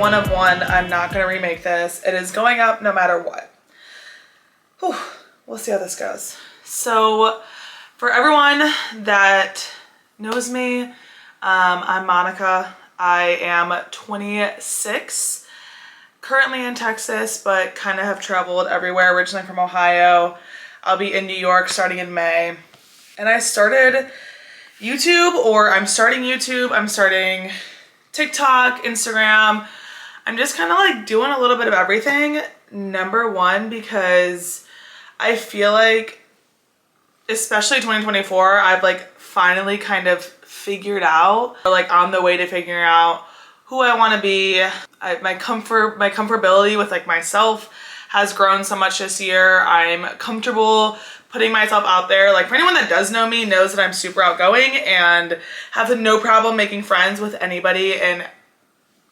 one of one. I'm not gonna remake this. It is going up no matter what. Whew. We'll see how this goes. So for everyone that knows me, I'm Monica. I am 26, currently in Texas, but kind of have traveled everywhere, originally from Ohio. I'll be in New York starting in May. And I started YouTube, or I'm starting YouTube, I'm starting TikTok, Instagram. I'm just kind of like doing a little bit of everything. Number one, because I feel like, especially 2024, I've like finally kind of figured out, or like on the way to figuring out who I want to be. My comfortability with like myself has grown so much this year. I'm comfortable putting myself out there. Like, for anyone that does know me knows that I'm super outgoing and have no problem making friends with anybody and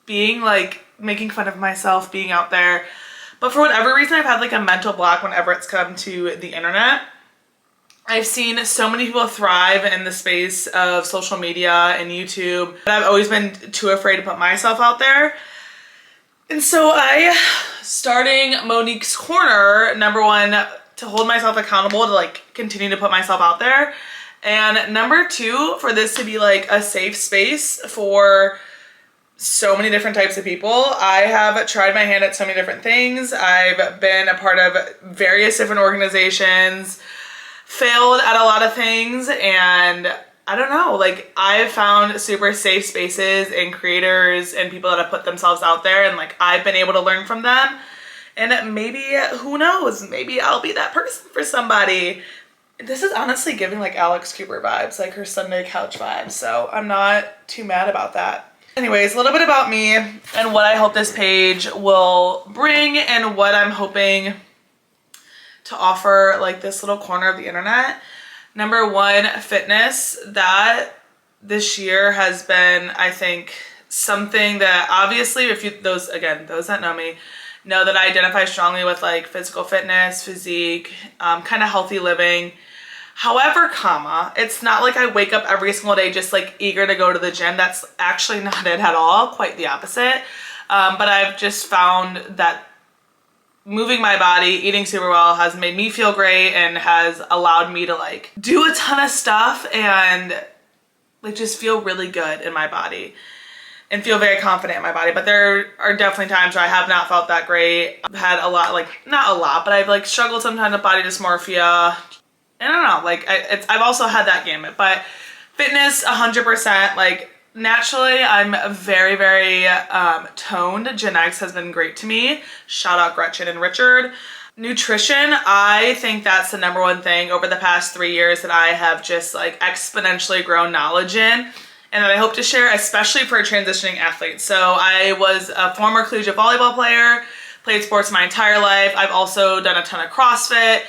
being like making fun of myself, being out there. But for whatever reason, I've had like a mental block whenever it's come to the internet. I've seen so many people thrive in the space of social media and YouTube, but I've always been too afraid to put myself out there. And so starting Monique's Corner, number one, to hold myself accountable, to like continue to put myself out there. And number two, for this to be like a safe space for so many different types of people. I have tried my hand at so many different things. I've been a part of various different organizations, failed at a lot of things, and I don't know, like I've found super safe spaces and creators and people that have put themselves out there, and like I've been able to learn from them. And maybe, who knows, maybe I'll be that person for somebody. This is honestly giving like Alex Cooper vibes, like her Sunday couch vibes. So I'm not too mad about that. Anyways, a little bit about me and what I hope this page will bring and what I'm hoping to offer like this little corner of the internet. Number one, fitness. That this year has been, I think, something that obviously, those that know me, know that I identify strongly with like physical fitness, physique, kind of healthy living. However, it's not like I wake up every single day just like eager to go to the gym. That's actually not it at all, quite the opposite. But I've just found that moving my body, eating super well has made me feel great and has allowed me to like do a ton of stuff and like just feel really good in my body and feel very confident in my body. But there are definitely times where I have not felt that great. I've had a lot, like not a lot, but I've like struggled sometimes with body dysmorphia. I don't know, like I've also had that gamut. But fitness, 100%, like naturally I'm very, very toned. Genetics has been great to me. Shout out Gretchen and Richard. Nutrition, I think that's the number one thing over the past 3 years that I have just like exponentially grown knowledge in, and that I hope to share, especially for a transitioning athlete. So I was a former collegiate volleyball player, played sports my entire life. I've also done a ton of CrossFit.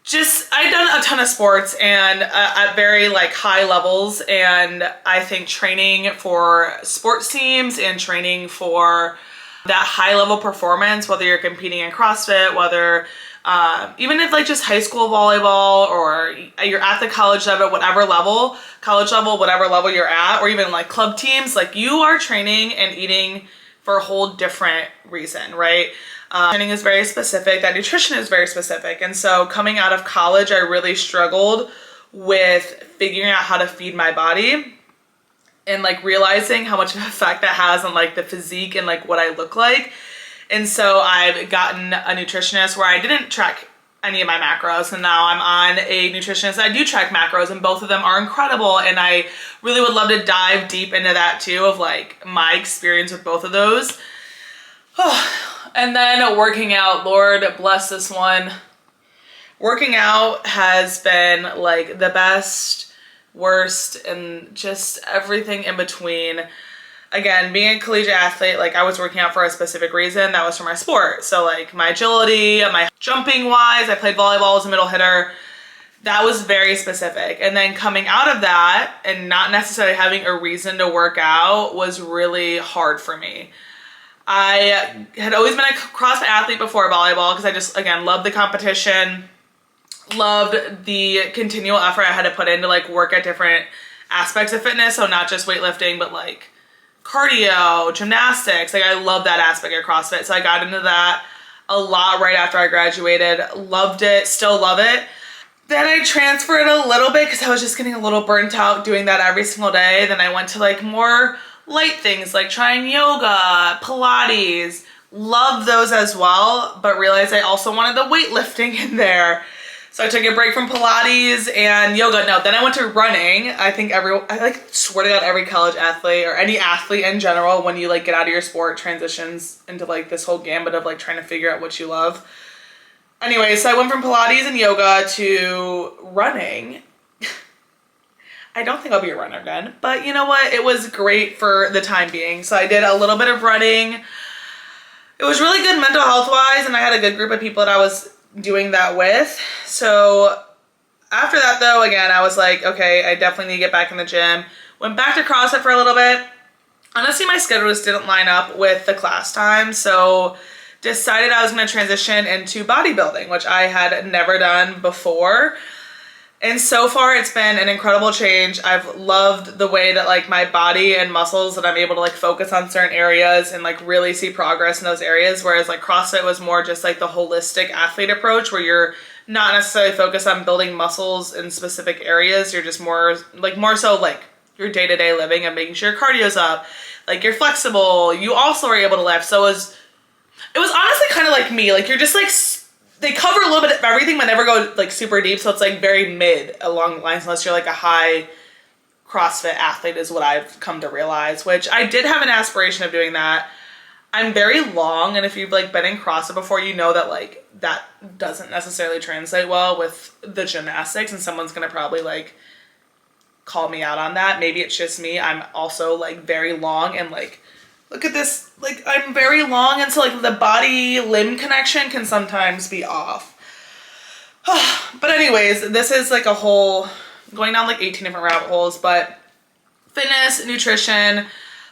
I've done a ton of sports and at very like high levels. And I think training for sports teams and training for that high level performance, whether you're competing in CrossFit, whether even if like just high school volleyball or you're at the college level, whatever level you're at, or even like club teams, like you are training and eating for a whole different reason, right? Training is very specific, that nutrition is very specific. And so coming out of college, I really struggled with figuring out how to feed my body and like realizing how much of an effect that has on like the physique and like what I look like. And so I've gotten a nutritionist where I didn't track any of my macros, and now I'm on a nutritionist that I do track macros, and both of them are incredible. And I really would love to dive deep into that too, of like my experience with both of those. And then working out, Lord bless this one. Working out has been like the best, worst, and just everything in between. Again, being a collegiate athlete, like I was working out for a specific reason. That was for my sport. So like my agility, my jumping wise, I played volleyball as a middle hitter. That was very specific. And then coming out of that and not necessarily having a reason to work out was really hard for me. I had always been a CrossFit athlete before volleyball because I just, again, loved the competition, loved the continual effort I had to put in to like work at different aspects of fitness. So not just weightlifting, but like cardio, gymnastics. Like I love that aspect of CrossFit. So I got into that a lot right after I graduated. Loved it, still love it. Then I transferred a little bit because I was just getting a little burnt out doing that every single day. Then I went to like more light things like trying yoga, Pilates. Love those as well, but realized I also wanted the weightlifting in there. So I took a break from Pilates and yoga. No, then I went to running. I think I like swear to God, every college athlete or any athlete in general, when you like get out of your sport, transitions into like this whole gambit of like trying to figure out what you love. Anyway, so I went from Pilates and yoga to running. I don't think I'll be a runner again, but you know what? It was great for the time being. So I did a little bit of running. It was really good mental health wise, and I had a good group of people that I was doing that with. So after that though, again, I was like, okay, I definitely need to get back in the gym. Went back to CrossFit for a little bit. Honestly, my schedule just didn't line up with the class time, so decided I was going to transition into bodybuilding, which I had never done before. And so far it's been an incredible change. I've loved the way that like my body and muscles, that I'm able to like focus on certain areas and like really see progress in those areas. Whereas like CrossFit was more just like the holistic athlete approach where you're not necessarily focused on building muscles in specific areas. You're just more so like your day-to-day living and making sure your cardio's up, like you're flexible. You also are able to lift. So it was honestly kind of like me, like you're just like, they cover a little bit of everything but never go like super deep, so it's like very mid along the lines unless you're like a high CrossFit athlete is what I've come to realize, which I did have an aspiration of doing that. I'm very long, and if you've like been in CrossFit before, you know that like that doesn't necessarily translate well with the gymnastics, and someone's gonna probably like call me out on that. Maybe it's just me. I'm also like very long, and like look at this, like I'm very long, and so like the body limb connection can sometimes be off. But anyways, this is like a whole, going down like 18 different rabbit holes, but fitness, nutrition,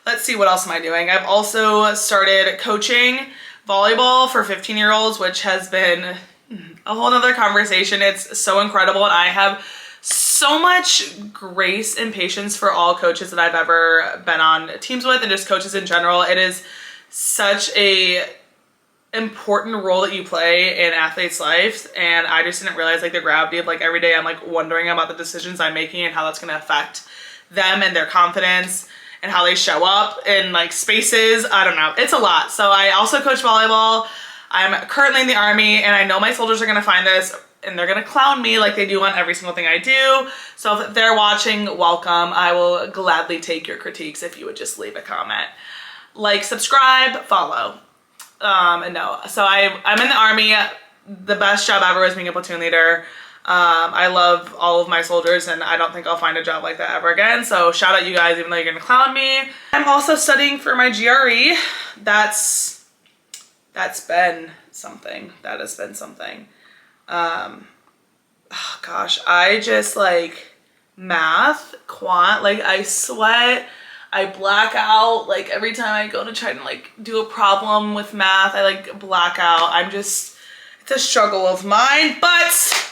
let's see, what else am I doing? I've also started coaching volleyball for 15-year-olds, which has been a whole nother conversation. It's so incredible, and I have so much grace and patience for all coaches that I've ever been on teams with, and just coaches in general. It is such a important role that you play in athletes' lives, and I just didn't realize like the gravity of like every day I'm like wondering about the decisions I'm making and how that's going to affect them and their confidence and how they show up in like spaces. I don't know, it's a lot. So I also coach volleyball. I'm currently in the Army, and I know my soldiers are going to find this and they're gonna clown me like they do on every single thing I do. So if they're watching, welcome. I will gladly take your critiques if you would just leave a comment. Like, subscribe, follow. No, so I'm in the Army. The best job ever was being a platoon leader. I love all of my soldiers, and I don't think I'll find a job like that ever again. So shout out you guys, even though you're gonna clown me. I'm also studying for my GRE. That's been something. That has been something. Oh gosh, I just like math, quant, like I sweat, I black out, like every time I go to try to like do a problem with math, I like black out. It's a struggle of mine, but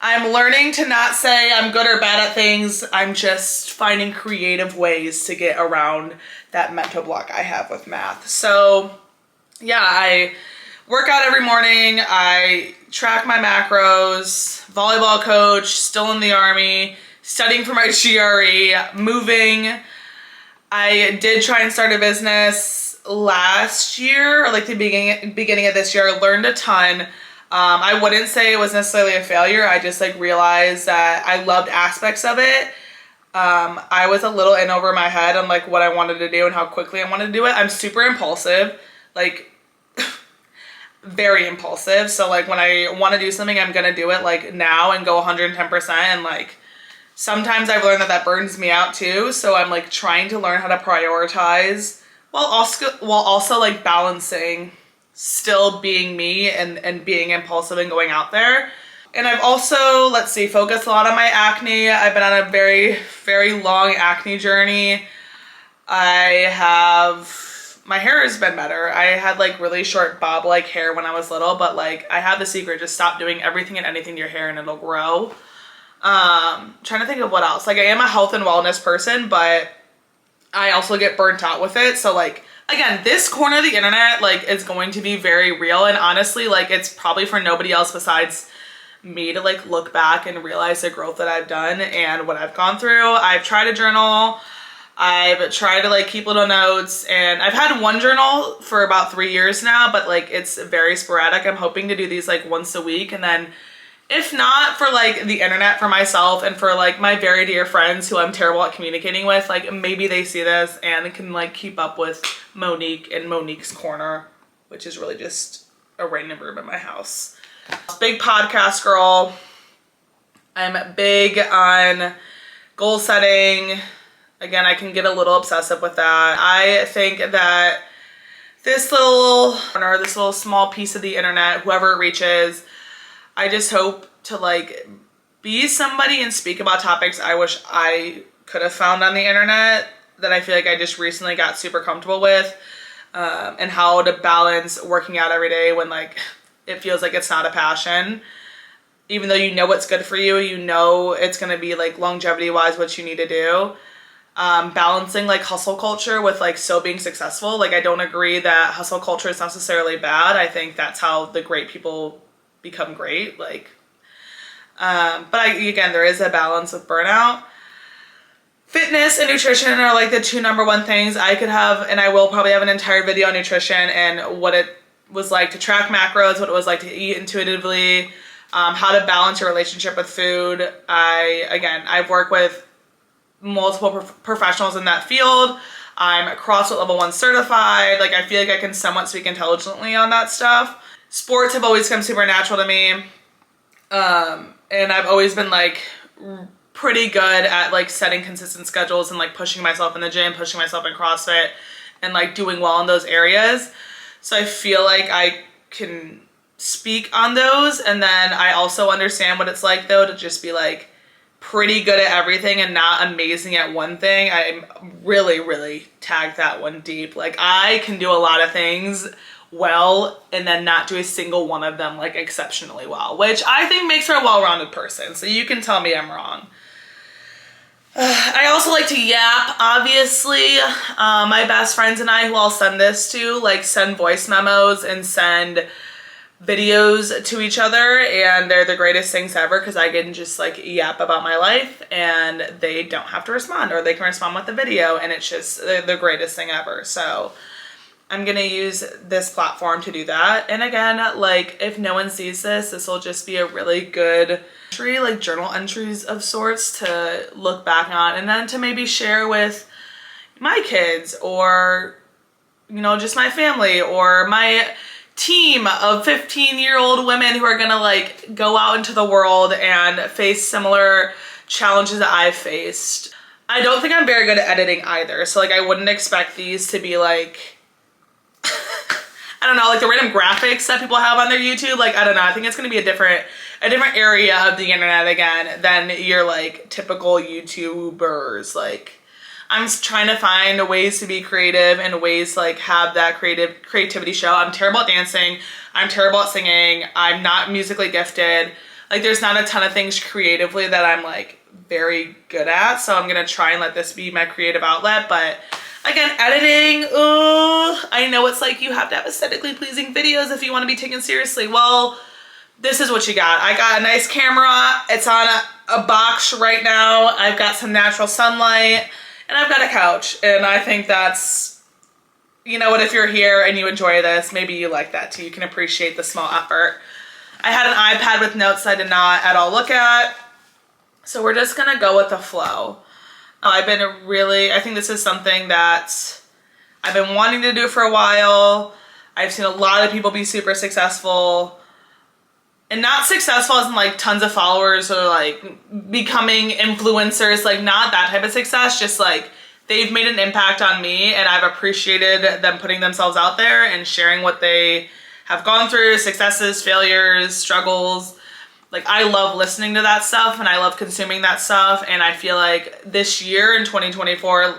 I'm learning to not say I'm good or bad at things. I'm just finding creative ways to get around that mental block I have with math. So yeah, I work out every morning. I track my macros, volleyball coach, still in the Army, studying for my GRE, moving. I did try and start a business last year, or like the beginning of this year. I learned a ton. I wouldn't say it was necessarily a failure. I just like realized that I loved aspects of it. I was a little in over my head on like what I wanted to do and how quickly I wanted to do it. I'm super impulsive, like very impulsive. So like when I want to do something, I'm gonna do it like now and go 110%. And like sometimes I've learned that burns me out too. So I'm like trying to learn how to prioritize while also like balancing still being me and being impulsive and going out there. And I've also, let's see, focused a lot on my acne. I've been on a very, very long acne journey. My hair has been better. I had like really short bob-like hair when I was little, but like I have the secret, just stop doing everything and anything to your hair and it'll grow. Trying to think of what else. Like I am a health and wellness person, but I also get burnt out with it. So like, again, this corner of the internet, like, is going to be very real. And honestly, like, it's probably for nobody else besides me to like look back and realize the growth that I've done and what I've gone through. I've tried to journal. I've tried to like keep little notes, and I've had one journal for about 3 years now, but like it's very sporadic. I'm hoping to do these like once a week, and then if not for like the internet, for myself and for like my very dear friends who I'm terrible at communicating with, like maybe they see this and can like keep up with Monique and Monique's Corner, which is really just a random room in my house. Big podcast girl. I'm big on goal setting. Again, I can get a little obsessive with that. I think that this little corner, this little small piece of the internet, whoever it reaches, I just hope to like be somebody and speak about topics I wish I could have found on the internet that I feel like I just recently got super comfortable with, and how to balance working out every day when like it feels like it's not a passion. Even though you know what's good for you, you know it's gonna be like longevity wise what you need to do. Balancing like hustle culture with like still being successful. Like I don't agree that hustle culture is necessarily bad. I think that's how the great people become great. Like, again, there is a balance with burnout. Fitness and nutrition are like the two #1 things. I could have, and I will probably have, an entire video on nutrition and what it was like to track macros, what it was like to eat intuitively, how to balance your relationship with food. I've worked with multiple professionals in that field. I'm CrossFit level 1 certified. Like I feel like I can somewhat speak intelligently on that stuff. Sports have always come super natural to me. And I've always been like pretty good at like setting consistent schedules and like pushing myself in the gym, pushing myself in CrossFit, and like doing well in those areas. So I feel like I can speak on those. And then I also understand what it's like though to just be like pretty good at everything and not amazing at one thing. I'm really tagged that one deep. Like I can do a lot of things well and then not do a single one of them like exceptionally well, which I think makes her a well-rounded person. So you can tell me I'm wrong. I also like to yap, obviously. My best friends and I, who I'll send this to, like send voice memos and send videos to each other, and they're the greatest things ever because I can just like yap about my life and they don't have to respond, or they can respond with the video, and it's just the greatest thing ever. So I'm gonna use this platform to do that. And again, like if no one sees this, this will just be a really good entry, like journal entries of sorts to look back on, and then to maybe share with my kids, or you know, just my family, or my team of 15-year-old women who are gonna like go out into the world and face similar challenges that I've faced. I don't think I'm very good at editing either, so like I wouldn't expect these to be like I don't know, like the random graphics that people have on their YouTube. Like I don't know, I think it's gonna be a different area of the internet again than your like typical YouTubers. Like I'm trying to find ways to be creative and ways to like have that creativity show. I'm terrible at dancing. I'm terrible at singing. I'm not musically gifted. Like there's not a ton of things creatively that I'm like very good at. So I'm gonna try and let this be my creative outlet. But again, editing, I know it's like you have to have aesthetically pleasing videos if you want to be taken seriously. Well, this is what you got. I got a nice camera. It's on a box right now. I've got some natural sunlight. And I've got a couch, and I think that's, you know what, if you're here and you enjoy this, maybe you like that too. You can appreciate the small effort. I had an iPad with notes I did not at all look at, so we're just gonna go with the flow. I think this is something that I've been wanting to do for a while. I've seen a lot of people be super successful. And not successful as in like tons of followers or like becoming influencers, like not that type of success, just like they've made an impact on me and I've appreciated them putting themselves out there and sharing what they have gone through, successes, failures, struggles. Like I love listening to that stuff and I love consuming that stuff, and I feel like this year in 2024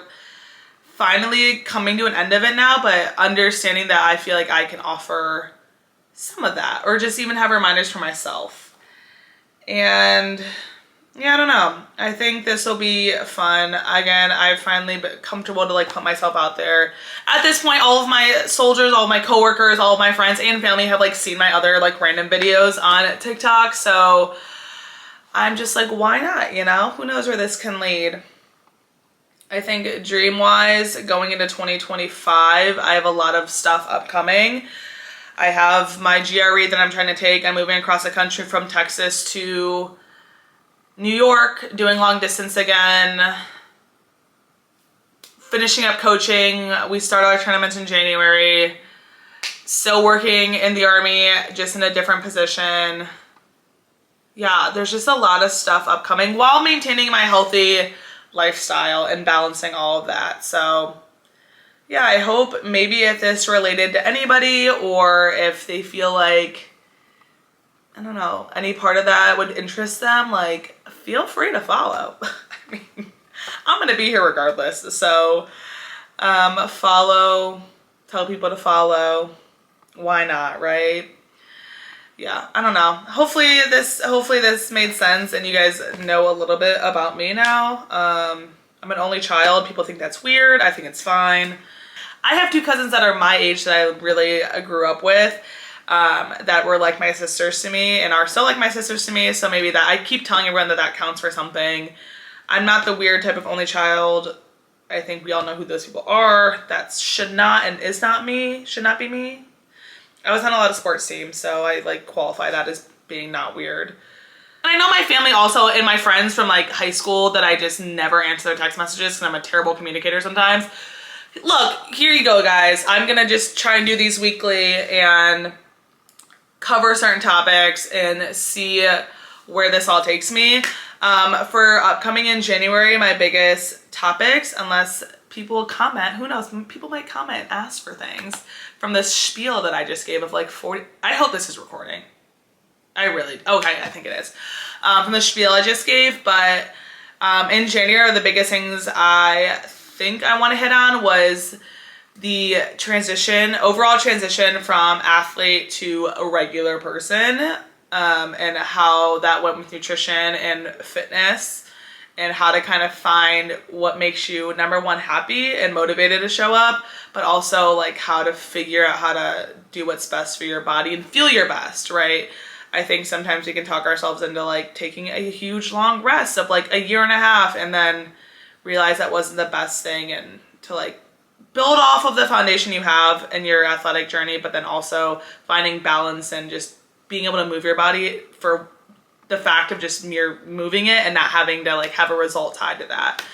finally coming to an end of it now, but understanding that I feel like I can offer some of that, or just even have reminders for myself. And yeah, I don't know. I think this will be fun. Again, I've finally been comfortable to like put myself out there. At this point, all of my soldiers, all of my coworkers, all of my friends and family have like seen my other like random videos on TikTok. So I'm just like, why not? You know, who knows where this can lead? I think dream-wise, going into 2025, I have a lot of stuff upcoming. I have my GRE that I'm trying to take. I'm moving across the country from Texas to New York, doing long distance again, finishing up coaching. We started our tournaments in January. Still working in the Army, just in a different position. Yeah, there's just a lot of stuff upcoming while maintaining my healthy lifestyle and balancing all of that. So yeah, I hope maybe if this related to anybody, or if they feel like, I don't know, any part of that would interest them, like, feel free to follow. I mean, I'm gonna be here regardless. So follow, tell people to follow. Why not, right? Yeah, I don't know. Hopefully this made sense and you guys know a little bit about me now. I'm an only child. People think that's weird. I think it's fine. I have two cousins that are my age that I really grew up with, that were like my sisters to me and are still like my sisters to me. So maybe that, I keep telling everyone that that counts for something. I'm not the weird type of only child. I think we all know who those people are. That should not and is not me, should not be me. I was on a lot of sports teams, so I like qualify that as being not weird. And I know my family also and my friends from like high school that I just never answer their text messages because I'm a terrible communicator sometimes. Look, here you go, guys. I'm gonna just try and do these weekly and cover certain topics and see where this all takes me. For upcoming in January, my biggest topics, unless people comment, who knows, people might comment, ask for things from this spiel that I just gave of like 40, I hope this is recording. Okay, I think it is. From the spiel I just gave, but in January, the biggest things I think I want to hit on was the overall transition from athlete to a regular person, and how that went with nutrition and fitness, and how to kind of find what makes you, number one, happy and motivated to show up, but also like how to figure out how to do what's best for your body and feel your best, right? I think sometimes we can talk ourselves into like taking a huge long rest of like a year and a half and then realize that wasn't the best thing, and to like build off of the foundation you have in your athletic journey, but then also finding balance and just being able to move your body for the fact of just mere moving it and not having to like have a result tied to that.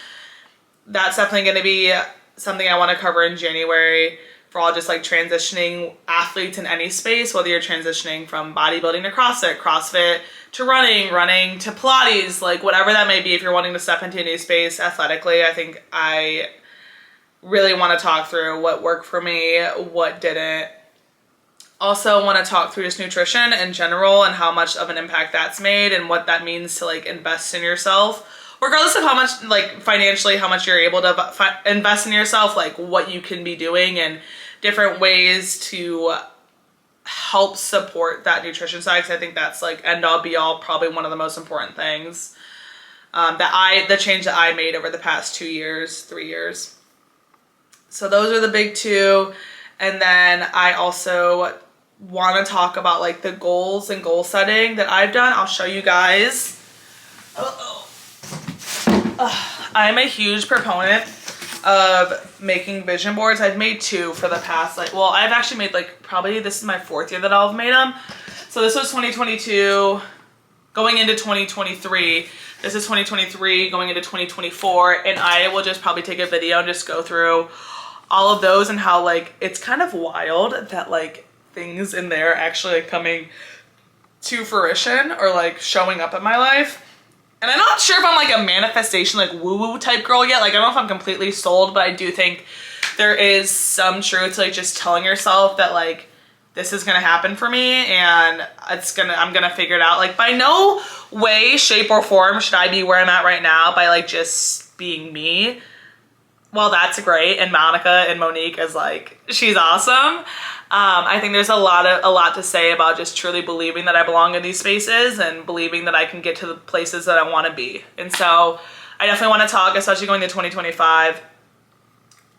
That's definitely going to be something I want to cover in January for all just like transitioning athletes in any space, whether you're transitioning from bodybuilding to CrossFit to running to Pilates, like whatever that may be. If you're wanting to step into a new space athletically, I think I really want to talk through what worked for me, what didn't. Also want to talk through just nutrition in general and how much of an impact that's made and what that means to like invest in yourself, regardless of how much like financially, how much you're able to invest in yourself, like what you can be doing and different ways to help support that nutrition side. Because I think that's like end all be all, probably one of the most important things the change that I made over the past 3 years. So those are the big two. And then I also want to talk about like the goals and goal setting that I've done. I'll show you guys. I'm a huge proponent of making vision boards. I've made 2 for the past, I've actually made probably this is my 4th year that I've made them. So this was 2022 going into 2023. This is 2023 going into 2024. And I will just probably take a video and just go through all of those and how it's kind of wild that things in there actually coming to fruition or showing up in my life. And I'm not sure if I'm a manifestation woo-woo type girl yet. I don't know if I'm completely sold, but I do think there is some truth to just telling yourself that this is gonna happen for me and I'm gonna figure it out. By no way, shape, or form should I be where I'm at right now by just being me. well, that's great. And Monica and Monique is like, she's awesome. I think there's a lot to say about just truly believing that I belong in these spaces and believing that I can get to the places that I want to be. And so I definitely want to talk, especially going to 2025,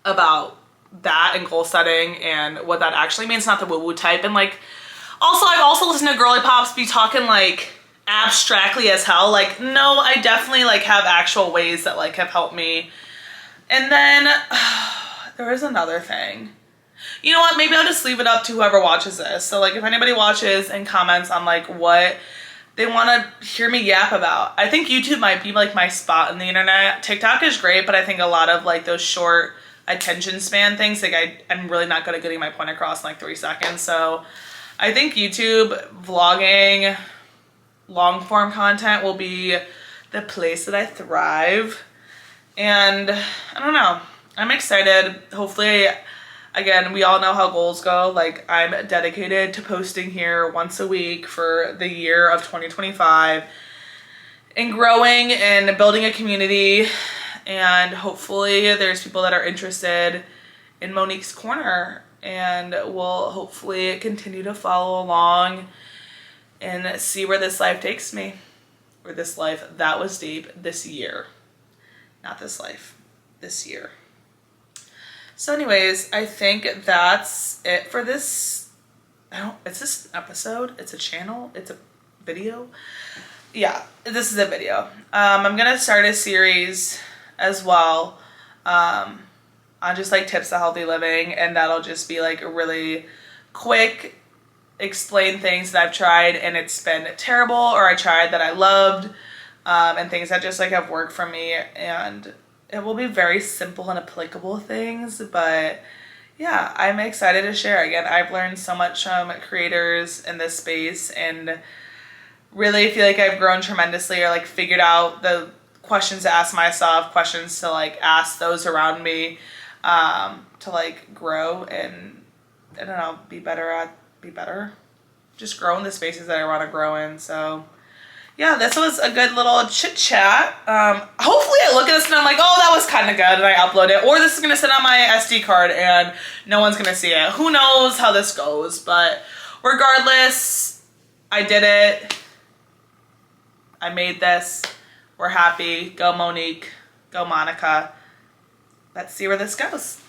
about that and goal setting and what that actually means, not the woo-woo type. And like, also, I've also listened to girly pops be talking like abstractly as hell. Like, no, I definitely like have actual ways that like have helped me. And then there is another thing. You know what? Maybe I'll just leave it up to whoever watches this. So like if anybody watches and comments on like what they want to hear me yap about. I think YouTube might be like my spot on the internet. TikTok is great, but I think a lot of like those short attention span things, like I'm really not good at getting my point across in like 3 seconds. So I think YouTube, vlogging, long form content will be the place that I thrive. And I don't know, I'm excited. Hopefully, again, we all know how goals go. Like, I'm dedicated to posting here once a week for the year of 2025 and growing and building a community. And hopefully there's people that are interested in Monique's Corner and will hopefully continue to follow along and see where this life takes me. Or this life, that was deep, this year. Not this life, this year. So anyways, I think that's it for this. Is this an episode? It's a channel? It's a video? Yeah, this is a video. I'm gonna start a series as well on just like tips to healthy living, and that'll just be like a really quick explain things that I've tried and it's been terrible, or I tried that I loved, and things that just like have worked for me. And it will be very simple and applicable things, but yeah, I'm excited to share. Again, I've learned so much from creators in this space and really feel like I've grown tremendously, or like figured out the questions to ask myself, questions to like ask those around me, to like grow and, I don't know, be better, just grow in the spaces that I want to grow in. So yeah, this was a good little chit chat. Hopefully I look at this and I'm like, oh, that was kind of good, and I upload it, or this is gonna sit on my SD card and no one's gonna see it. Who knows how this goes, but regardless, I did it. I made this. We're happy. Go Monique. Go Monica. Let's see where this goes.